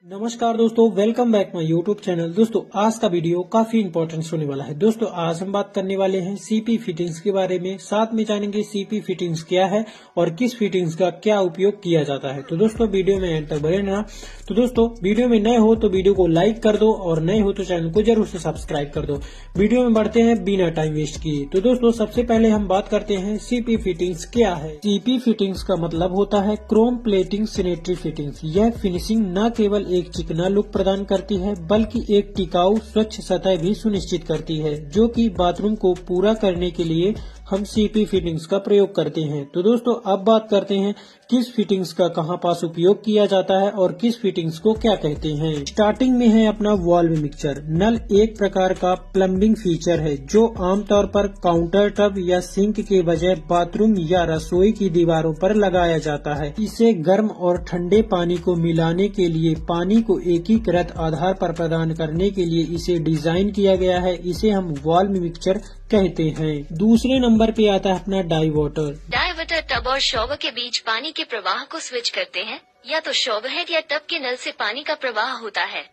नमस्कार दोस्तों, welcome back my YouTube channel. दोस्तों आज का वीडियो काफी इंपॉर्टेंट होने वाला है। दोस्तों आज हम बात करने वाले हैं सीपी फिटिंग्स के बारे में, साथ में जानेंगे सीपी फिटिंग्स क्या है और किस फिटिंग्स का क्या उपयोग किया जाता है। तो दोस्तों वीडियो में एंड तक बने रहना। तो दोस्तों वीडियो में नए हो तो वीडियो को लाइक कर दो और नए हो तो चैनल को जरूर से सब्सक्राइब कर दो। वीडियो में बढ़ते हैं बिना टाइम वेस्ट किए। तो दोस्तों सबसे पहले हम बात करते हैं सीपी फिटिंग्स क्या है। सीपी फिटिंग्स का मतलब होता है क्रोम प्लेटिंग सिनेट्री फिटिंग्स। यह फिनिशिंग न केवल एक चिकना लुक प्रदान करती है बल्कि एक टिकाऊ स्वच्छ सतह भी सुनिश्चित करती है, जो कि बाथरूम को पूरा करने के लिए हम सीपी फिटिंग्स का प्रयोग करते हैं। तो दोस्तों अब बात करते हैं किस फिटिंग्स का कहां पास उपयोग किया जाता है और किस फिटिंग्स को क्या कहते हैं। स्टार्टिंग में है अपना वाल्व मिक्सचर। नल एक प्रकार का प्लम्बिंग फीचर है जो आमतौर पर काउंटर टब या सिंक के बजाय बाथरूम या रसोई की दीवारों पर लगाया जाता है। इसे गर्म और ठंडे पानी को मिलाने के लिए पानी को एकीकृत आधार पर प्रदान करने के लिए इसे डिजाइन किया गया है। इसे हम वाल्व मिक्सचर कहते हैं। दूसरे नंबर पे आता है अपना डाइवर्टर। डाइवर्टर टब और शॉवर के बीच पानी के प्रवाह को स्विच करते हैं। या तो शॉवर हेड या टब के नल से पानी का प्रवाह होता है।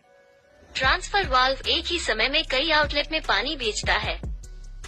ट्रांसफर वाल्व एक ही समय में कई आउटलेट में पानी भेजता है।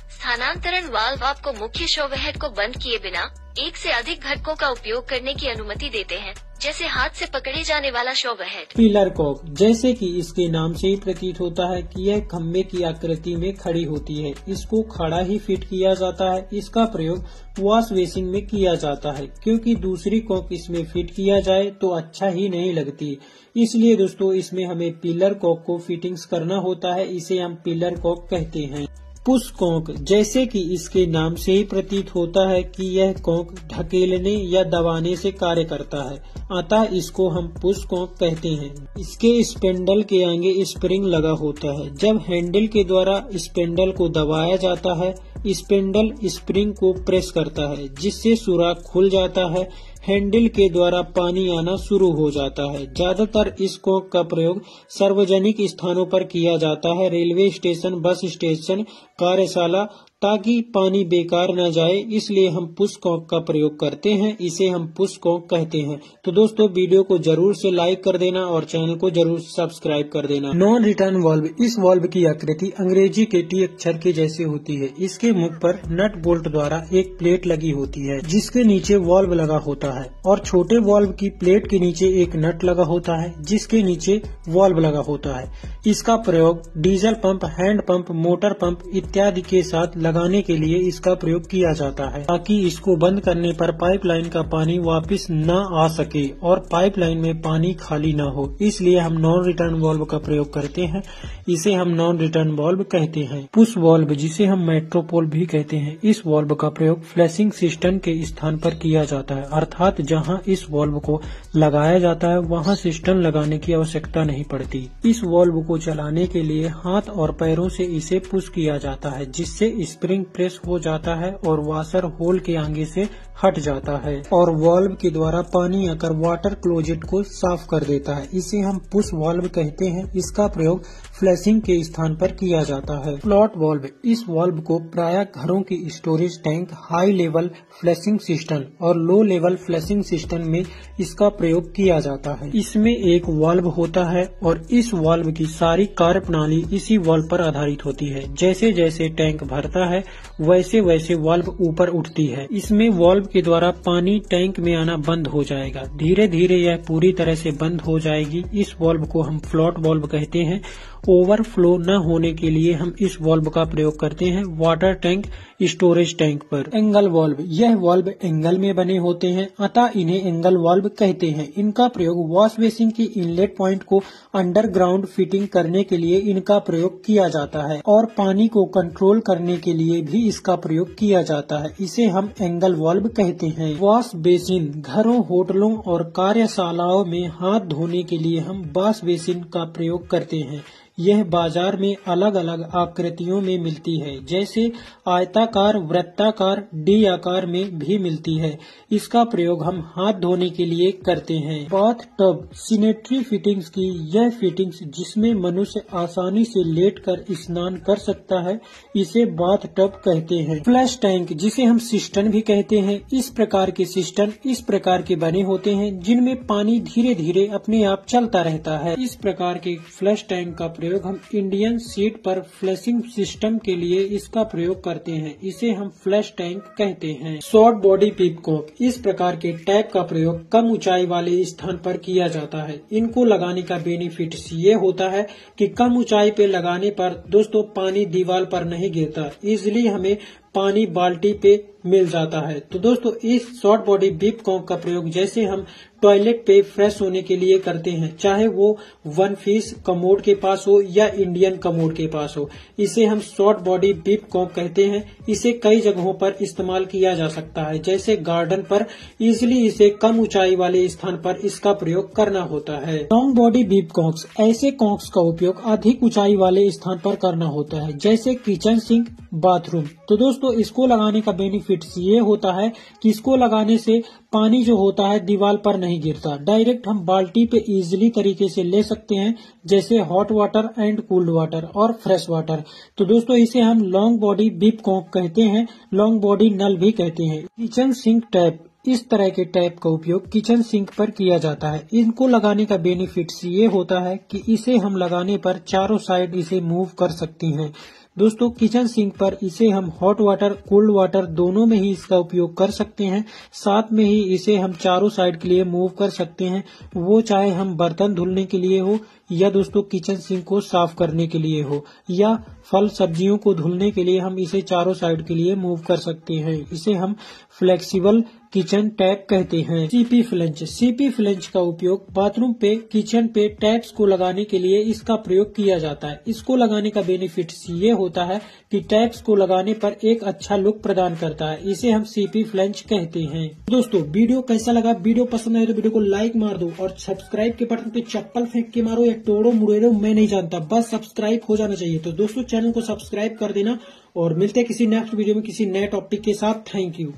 स्थानांतरण वाल्व आपको मुख्य शॉवर हेड को बंद किए बिना एक से अधिक घटकों का उपयोग करने की अनुमति देते हैं, जैसे हाथ से पकड़े जाने वाला शॉवर हेड। पिलर कॉक, जैसे कि इसके नाम से ही प्रतीत होता है कि यह खम्बे की आकृति में खड़ी होती है। इसको खड़ा ही फिट किया जाता है। इसका प्रयोग वॉश बेसिन में किया जाता है, क्योंकि दूसरी कॉक इसमें फिट किया जाए तो अच्छा ही नहीं लगती। इसलिए दोस्तों इसमें हमें पिलर कॉक को फिटिंग्स करना होता है। इसे हम पिलर कॉक कहते हैं। पुश कॉक, जैसे कि इसके नाम से ही प्रतीत होता है कि यह कॉक ढकेलने या दबाने से कार्य करता है, अतः इसको हम पुश कॉक कहते हैं। इसके स्पेंडल के आगे स्प्रिंग लगा होता है। जब हैंडल के द्वारा स्पेंडल को दबाया जाता है, स्पेंडल स्प्रिंग को प्रेस करता है, जिससे सुराख खुल जाता है। हैंडल के द्वारा पानी आना शुरू हो जाता है। ज्यादातर इस कॉक का प्रयोग सार्वजनिक स्थानों पर किया जाता है, रेलवे स्टेशन, बस स्टेशन, कार्यशाला, ताकि पानी बेकार न जाए, इसलिए हम पुश कॉक का प्रयोग करते हैं। इसे हम पुश कॉक कहते हैं। तो दोस्तों वीडियो को जरूर से लाइक कर देना और चैनल को जरूर सब्सक्राइब कर देना। नॉन रिटर्न वाल्व, इस वाल्व की आकृति अंग्रेजी के टी अक्षर के जैसे होती है। इसके मुख पर नट बोल्ट द्वारा एक प्लेट लगी होती है, जिसके नीचे वाल्व लगा होता है, और छोटे वाल्व की प्लेट के नीचे एक नट लगा होता है, जिसके नीचे वाल्व लगा होता है। इसका प्रयोग diesel pump, hand pump, motor pump इत्यादि के साथ लगाने के लिए इसका प्रयोग किया जाता है, ताकि इसको बंद करने पर पाइपलाइन का पानी वापस न आ सके और पाइपलाइन में पानी खाली न हो। इसलिए हम नॉन रिटर्न वाल्व का प्रयोग करते हैं। इसे हम नॉन रिटर्न वाल्व कहते हैं। पुश वाल्व, जिसे हम मेट्रोपोल भी कहते हैं, इस वाल्व का प्रयोग फ्लैशिंग सिस्टम के स्थान पर किया जाता है, अर्थात जहां इस वाल्व को लगाया जाता है वहां सिस्टम लगाने की आवश्यकता नहीं पड़ती। इस वाल्व को चलाने के लिए हाथ और पैरों से इसे पुश किया जाता है, जिससे स्प्रिंग प्रेस हो जाता है और वाशर होल के आगे से हट जाता है और वाल्व के द्वारा पानी आकर वाटर क्लोजेट को साफ कर देता है। इसे हम पुश वाल्व कहते हैं। इसका प्रयोग फ्लैशिंग के स्थान पर किया जाता है। फ्लॉट वाल्व, इस वाल्व को प्रायः घरों की storage tank, high level flashing system और लो लेवल फ्लैशिंग सिस्टम में इसका प्रयोग किया जाता है। इसमें एक वाल्व होता है और इस वाल्व की सारी कार्य प्रणाली इसी वाल्व पर आधारित होती है। जैसे जैसे टैंक भरता है वैसे वैसे वाल्व ऊपर उठती है। इसमें वाल्व के द्वारा पानी टैंक में आना बंद हो जाएगा। धीरे धीरे यह पूरी तरह से बंद हो जाएगी। इस वाल्व को हम फ्लॉट वाल्व कहते हैं। ओवरफ्लो न होने के लिए हम इस वाल्व का प्रयोग करते हैं वाटर टैंक, स्टोरेज टैंक पर। एंगल वाल्व, यह वाल्व एंगल में बने होते हैं, अतः इन्हें एंगल वाल्व कहते हैं। इनका प्रयोग वॉश बेसिन की इनलेट पॉइंट को अंडरग्राउंड फिटिंग करने के लिए इनका प्रयोग किया जाता है और पानी को कंट्रोल करने के लिए भी इसका प्रयोग किया जाता है। इसे हम एंगल वाल्व कहते हैं। वॉश बेसिन, घरों, होटलों और कार्यशालाओं में हाथ धोने के लिए हम वॉश बेसिन का प्रयोग करते हैं। यह बाजार में अलग अलग आकृतियों में मिलती है, जैसे आयताकार, वृत्ताकार, डी आकार में भी मिलती है। इसका प्रयोग हम हाथ धोने के लिए करते हैं। बाथ टब सिनेटरी फिटिंग्स की यह फिटिंग्स जिसमें मनुष्य आसानी से लेटकर स्नान कर सकता है, इसे बाथ टब कहते हैं। फ्लैश टैंक जिसे हम सिस्टर्न भी कहते हैं, इस प्रकार के सिस्टर्न इस प्रकार के बने होते हैं जिनमें पानी धीरे धीरे अपने आप चलता रहता है। इस प्रकार के फ्लैश टैंक का प्रयोग हम इंडियन सीट पर फ्लैशिंग सिस्टम के लिए इसका प्रयोग करते हैं, इसे हम फ्लैश टैंक कहते हैं। शॉर्ट बॉडी पीपकॉक इस प्रकार के टैप का प्रयोग कम ऊंचाई वाले स्थान पर किया जाता है। इनको लगाने का बेनिफिट ये होता है कि कम ऊंचाई पे लगाने पर दोस्तों पानी दीवार पर नहीं गिरता, इजिली हमें पानी बाल्टी पे मिल जाता है। तो दोस्तों इस शॉर्ट बॉडी पीपकॉक का प्रयोग जैसे हम टॉयलेट पे फ्रेश होने के लिए करते हैं, चाहे वो वन पीस कमोड के पास हो या इंडियन कमोड के पास हो, इसे हम शॉर्ट बॉडी पीपकॉक कहते हैं। इसे कई जगहों पर इस्तेमाल किया जा सकता है, जैसे गार्डन पर इजिली इसे कम ऊंचाई वाले स्थान पर इसका प्रयोग करना होता है। लॉन्ग बॉडी पीपकॉक्स ऐसे कॉक्स का उपयोग अधिक ऊंचाई वाले स्थान पर करना होता है, जैसे किचन सिंक, बाथरूम। तो दोस्तों इसको लगाने का बेनिफिट ये होता है कि इसको लगाने से पानी जो होता है दीवार पर नहीं गिरता, डायरेक्ट हम बाल्टी पे इजीली तरीके से ले सकते हैं, जैसे hot water and cooled water और फ्रेश वाटर। तो दोस्तों इसे हम लॉन्ग बॉडी पीपकॉक कहते हैं, लॉन्ग बॉडी नल भी कहते हैं। किचन सिंक टैप इस तरह के टैप का उपयोग किचन सिंक पर किया जाता है। इनको लगाने का बेनिफिट ये होता है कि इसे हम लगाने पर चारों साइड इसे मूव कर सकते हैं। दोस्तों किचन सिंक पर इसे हम हॉट वाटर, कोल्ड वाटर दोनों में ही इसका उपयोग कर सकते हैं। साथ में ही इसे हम चारों साइड के लिए मूव कर सकते हैं, वो चाहे हम बर्तन धुलने के लिए हो या दोस्तों किचन सिंक को साफ करने के लिए हो या फल सब्जियों को धुलने के लिए हम इसे चारों साइड के लिए मूव कर सकते हैं। इसे हम फ्लेक्सिबल किचन टैप कहते हैं। सीपी फ्लेंच का उपयोग बाथरूम पे, किचन पे टैप्स को लगाने के लिए इसका प्रयोग किया जाता है। इसको लगाने का बेनिफिट ये होता है कि टैप्स को लगाने पर एक अच्छा लुक प्रदान करता है, इसे हम सीपी फ्लेंच कहते हैं। दोस्तों वीडियो कैसा लगा? वीडियो पसंद आए तो वीडियो को लाइक मार दो और सब्सक्राइब के बटन पे चप्पल फेंक के मारो या तोड़ो मुड़ेरो मैं नहीं जानता, बस सब्सक्राइब हो जाना चाहिए। तो दोस्तों चैनल को सब्सक्राइब कर देना और मिलते हैं किसी नेक्स्ट वीडियो में किसी नए टॉपिक के साथ। Thank you.